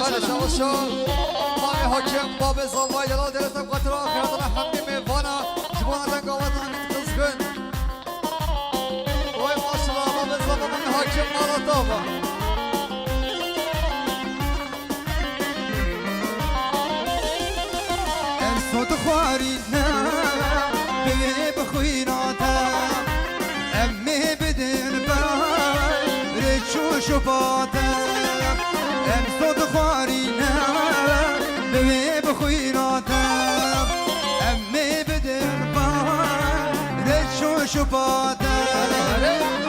بله شباشون مای حاکم باب زاوای دلال درستم قطر آخرتان حمدی میوانا جبانا دنگ آوازن میتونز کن وای ماشالله باب زاوای مای حاکم مالا دابا صوت خواری نه به بخویناتا امی بدن بای رچو شفاتا ام صوت خواری نه به بخویناتا امی بدن بای رچو شفاتا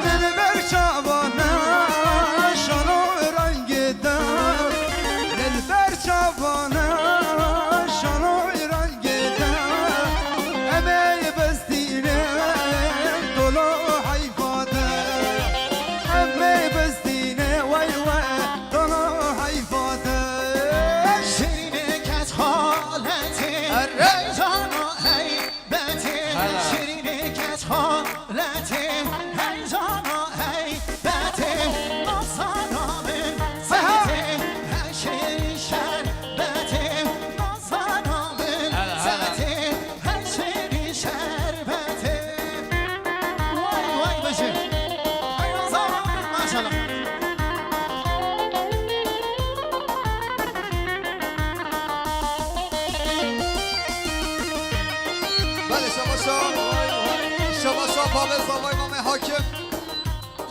دل بر شابانا شانو رنگ دار دل بر شابانا شباشا باب زاوای مام حاکم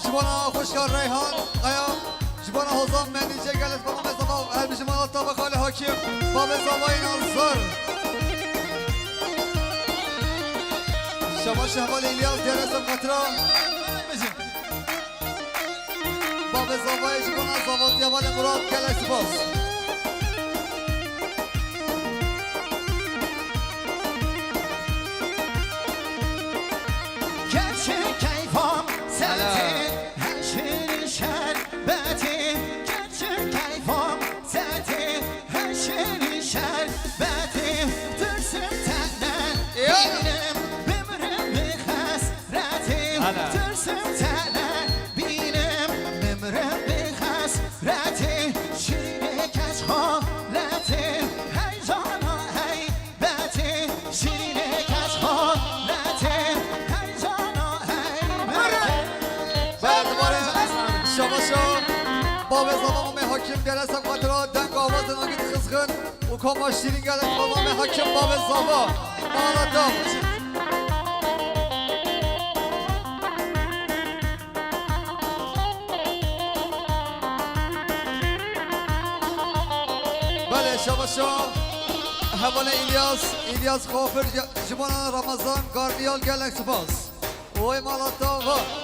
جبانا خوشگار ریحان قیام جبانا حوزان منیجه گلت با مام زاوا هر بیش مالا طابق خال حاکم باب زاوای نانزار شباشا حوال ایلیاس دیرستم قطرا باب زاوای جبانا زاوات یوال مراد گلت باز باب زمان مام حاکم گلستم قطرا دنگ آواز ناگید خزخن و کاما شیرین گلت با مام حاکم باب زمان مالا دام بله شباشا حوال ایلیاس خوافر جبانان رمضان گاردیال گلک سپاس وی مالا دام